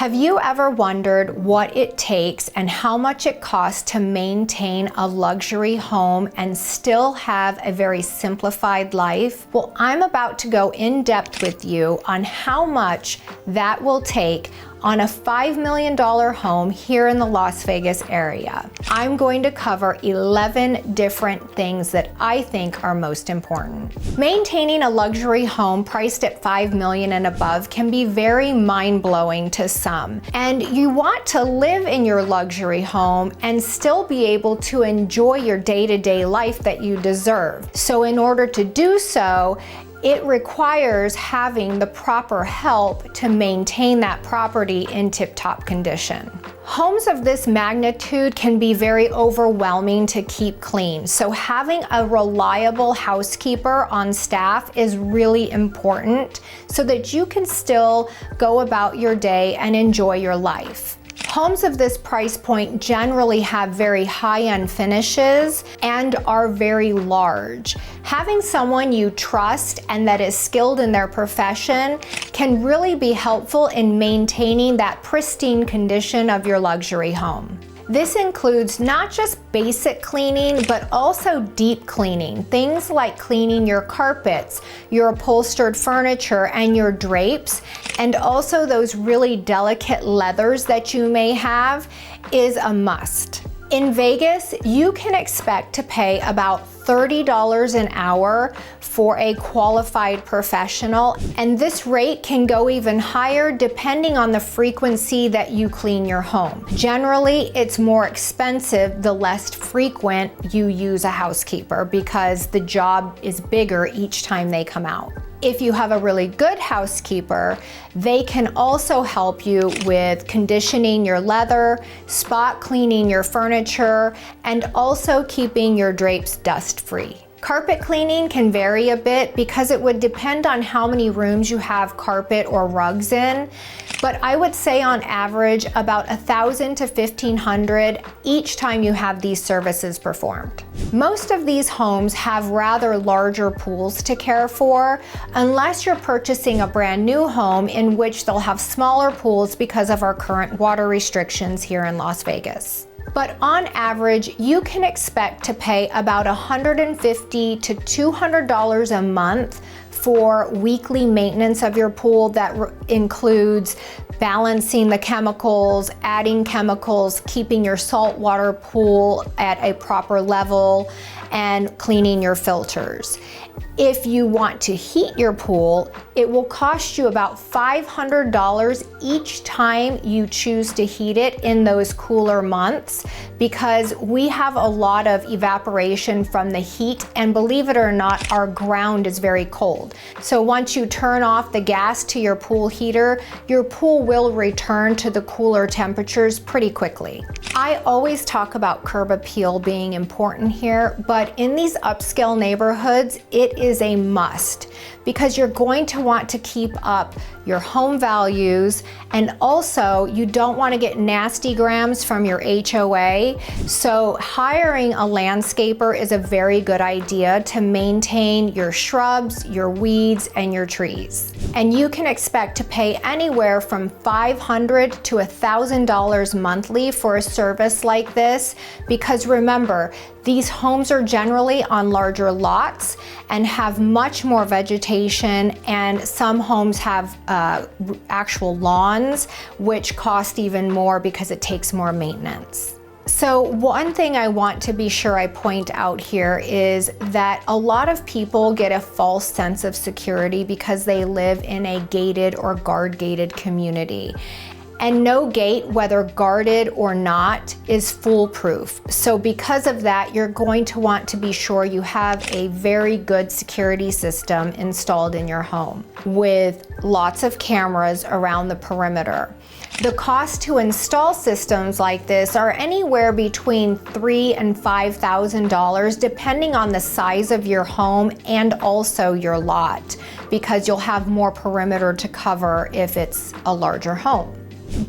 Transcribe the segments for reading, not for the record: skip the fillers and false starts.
Have you ever wondered what it takes and how much it costs to maintain a luxury home and still have a very simplified life? Well, I'm about to go in depth with you on how much that will take on a $5 million home here in the Las Vegas area. I'm going to cover 11 different things that I think are most important. Maintaining a luxury home priced at $5 million and above can be very mind-blowing to some. And you want to live in your luxury home and still be able to enjoy your day-to-day life that you deserve. So in order to do so, it requires having the proper help to maintain that property in tip-top condition. Homes of this magnitude can be very overwhelming to keep clean, so having a reliable housekeeper on staff is really important so that you can still go about your day and enjoy your life. Homes of this price point generally have very high-end finishes and are very large. Having someone you trust and that is skilled in their profession can really be helpful in maintaining that pristine condition of your luxury home. This includes not just basic cleaning, but also deep cleaning. Things like cleaning your carpets, your upholstered furniture, and your drapes, and also those really delicate leathers that you may have is a must. In Vegas, you can expect to pay about $30 an hour for a qualified professional, and this rate can go even higher depending on the frequency that you clean your home. Generally, it's more expensive the less frequent you use a housekeeper because the job is bigger each time they come out. If you have a really good housekeeper, they can also help you with conditioning your leather, spot cleaning your furniture, and also keeping your drapes dust-free. Carpet cleaning can vary a bit because it would depend on how many rooms you have carpet or rugs in, but I would say on average about $1,000 to $1,500 each time you have these services performed. Most of these homes have rather larger pools to care for, unless you're purchasing a brand new home in which they'll have smaller pools because of our current water restrictions here in Las Vegas. But on average, you can expect to pay about $150 to $200 a month for weekly maintenance of your pool that includes balancing the chemicals, adding chemicals, keeping your saltwater pool at a proper level, and cleaning your filters. If you want to heat your pool, it will cost you about $500 each time you choose to heat it in those cooler months because we have a lot of evaporation from the heat, and believe it or not, our ground is very cold. So once you turn off the gas to your pool heater, your pool will return to the cooler temperatures pretty quickly. I always talk about curb appeal being important here, but in these upscale neighborhoods, it is a must because you're going to want to keep up your home values, and also you don't want to get nasty grams from your HOA. So hiring a landscaper is a very good idea to maintain your shrubs, your weeds, and your trees. And you can expect to pay anywhere from $500 to $1,000 monthly for a service like this because remember, these homes are generally on larger lots and have much more vegetation, and some homes have actual lawns, which cost even more because it takes more maintenance. So one thing I want to be sure I point out here is that a lot of people get a false sense of security because they live in a gated or guard-gated community. And no gate, whether guarded or not, is foolproof. So because of that, you're going to want to be sure you have a very good security system installed in your home with lots of cameras around the perimeter. The cost to install systems like this are anywhere between $3,000 and $5,000 depending on the size of your home and also your lot, because you'll have more perimeter to cover if it's a larger home.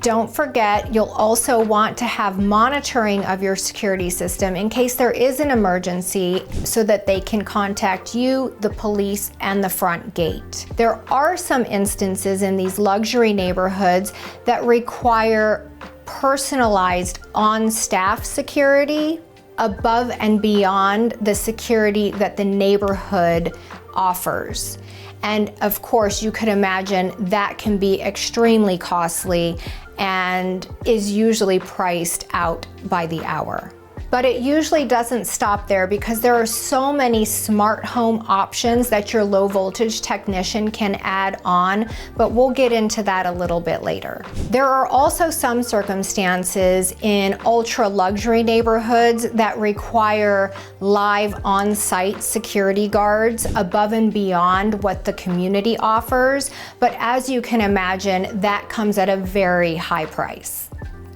Don't forget, you'll also want to have monitoring of your security system in case there is an emergency so that they can contact you, the police, and the front gate. There are some instances in these luxury neighborhoods that require personalized on-staff security above and beyond the security that the neighborhood offers. And of course, you could imagine that can be extremely costly and is usually priced out by the hour. But it usually doesn't stop there because there are so many smart home options that your low voltage technician can add on, but we'll get into that a little bit later. There are also some circumstances in ultra luxury neighborhoods that require live on-site security guards above and beyond what the community offers, but as you can imagine, that comes at a very high price.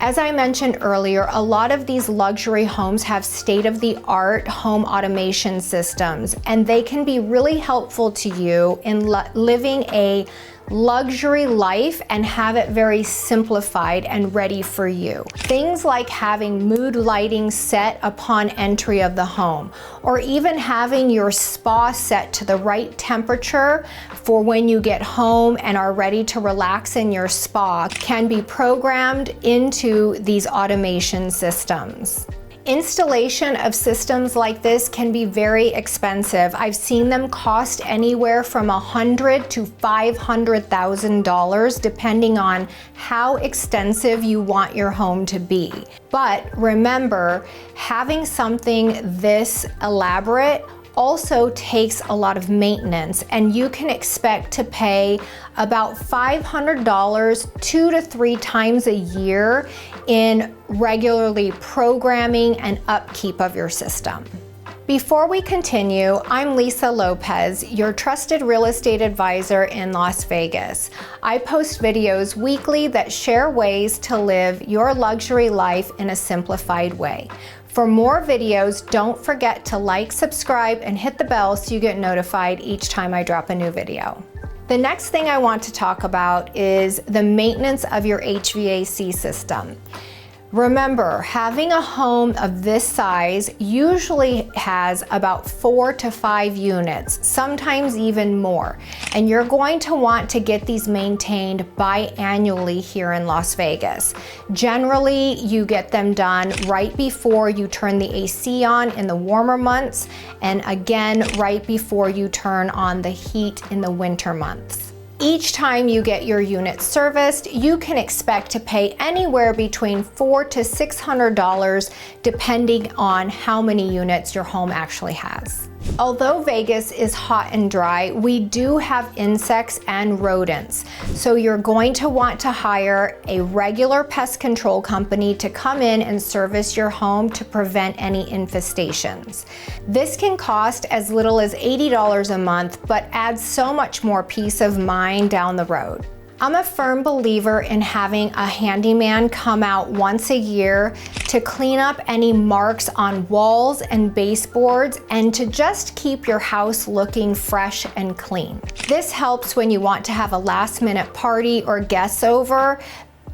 As I mentioned earlier, a lot of these luxury homes have state-of-the-art home automation systems, and they can be really helpful to you in living a luxury life and have it very simplified and ready for you. Things like having mood lighting set upon entry of the home, or even having your spa set to the right temperature for when you get home and are ready to relax in your spa can be programmed into these automation systems. Installation of systems like this can be very expensive. I've seen them cost anywhere from $100,000 to $500,000 depending on how extensive you want your home to be. But remember, having something this elaborate also takes a lot of maintenance, and you can expect to pay about $500 2 to 3 times a year in regularly programming and upkeep of your system. Before we continue, I'm Lisa Lopez, your trusted real estate advisor in Las Vegas. I post videos weekly that share ways to live your luxury life in a simplified way. For more videos, don't forget to like, subscribe, and hit the bell so you get notified each time I drop a new video. The next thing I want to talk about is the maintenance of your HVAC system. Remember, having a home of this size usually has about 4 to 5 units, sometimes even more. And you're going to want to get these maintained biannually here in Las Vegas. Generally, you get them done right before you turn the AC on in the warmer months, and again, right before you turn on the heat in the winter months. Each time you get your unit serviced, you can expect to pay anywhere between $400 to $600 depending on how many units your home actually has. Although Vegas is hot and dry, we do have insects and rodents. So you're going to want to hire a regular pest control company to come in and service your home to prevent any infestations. This can cost as little as $80 a month, but adds so much more peace of mind down the road. I'm a firm believer in having a handyman come out once a year to clean up any marks on walls and baseboards and to just keep your house looking fresh and clean. This helps when you want to have a last-minute party or guests over.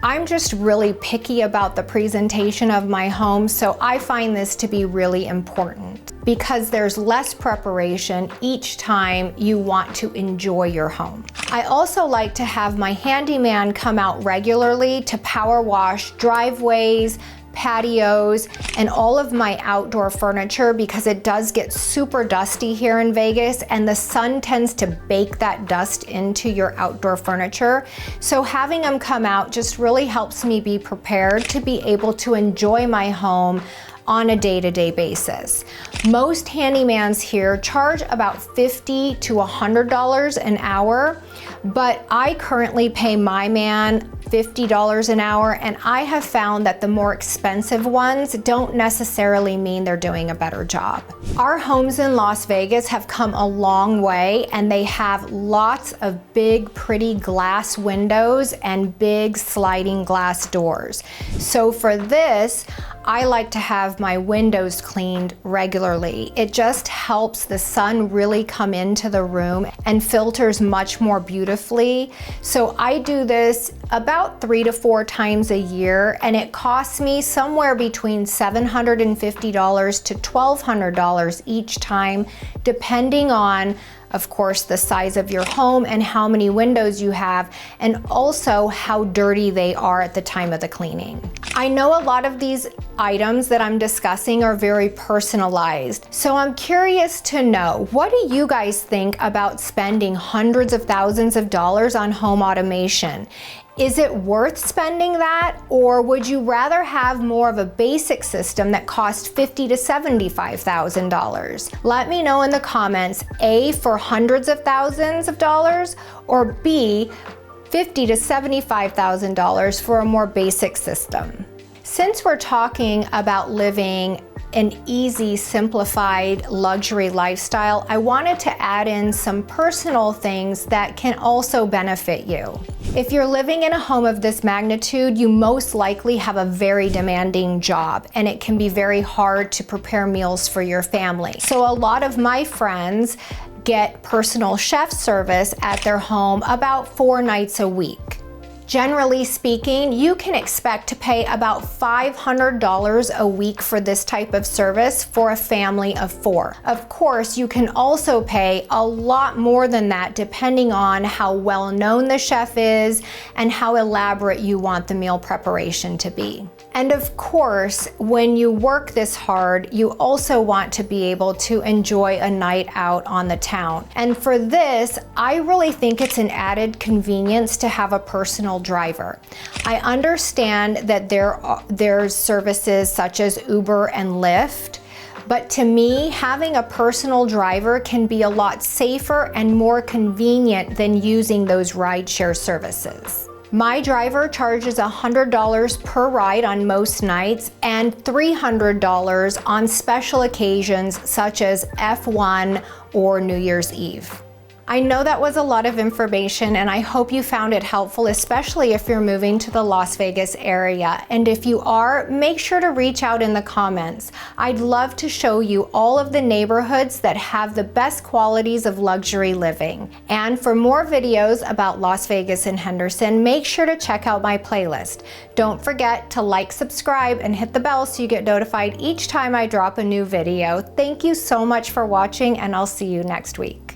I'm just really picky about the presentation of my home, so I find this to be really important because there's less preparation each time you want to enjoy your home. I also like to have my handyman come out regularly to power wash driveways, patios, and all of my outdoor furniture because it does get super dusty here in Vegas and the sun tends to bake that dust into your outdoor furniture. So having them come out just really helps me be prepared to be able to enjoy my home on a day-to-day basis. Most handymans here charge about $50 to $100 an hour, but I currently pay my man $50 an hour, and I have found that the more expensive ones don't necessarily mean they're doing a better job. Our homes in Las Vegas have come a long way, and they have lots of big, pretty glass windows and big sliding glass doors. So for this, I like to have my windows cleaned regularly. It just helps the sun really come into the room and filters much more beautifully. So I do this about 3 to 4 times a year, and it costs me somewhere between $750 to $1,200 each time, depending on, of course, the size of your home and how many windows you have, and also how dirty they are at the time of the cleaning. I know a lot of these items that I'm discussing are very personalized, so I'm curious to know, what do you guys think about spending hundreds of thousands of dollars on home automation? Is it worth spending that, or would you rather have more of a basic system that costs $50,000 to $75,000? Let me know in the comments, A, for hundreds of thousands of dollars, or B, $50,000 to $75,000 for a more basic system. Since we're talking about living an easy, simplified luxury lifestyle, I wanted to add in some personal things that can also benefit you. If you're living in a home of this magnitude, you most likely have a very demanding job, and it can be very hard to prepare meals for your family. So a lot of my friends get personal chef service at their home about 4 nights a week. Generally speaking, you can expect to pay about $500 a week for this type of service for a family of 4. Of course, you can also pay a lot more than that depending on how well known the chef is and how elaborate you want the meal preparation to be. And of course, when you work this hard, you also want to be able to enjoy a night out on the town. And for this, I really think it's an added convenience to have a personal driver. I understand that there's services such as Uber and Lyft, but to me, having a personal driver can be a lot safer and more convenient than using those rideshare services. My driver charges $100 per ride on most nights and $300 on special occasions such as F1 or New Year's Eve. I know that was a lot of information, and I hope you found it helpful, especially if you're moving to the Las Vegas area. And if you are, make sure to reach out in the comments. I'd love to show you all of the neighborhoods that have the best qualities of luxury living. And for more videos about Las Vegas and Henderson, make sure to check out my playlist. Don't forget to like, subscribe, and hit the bell so you get notified each time I drop a new video. Thank you so much for watching, and I'll see you next week.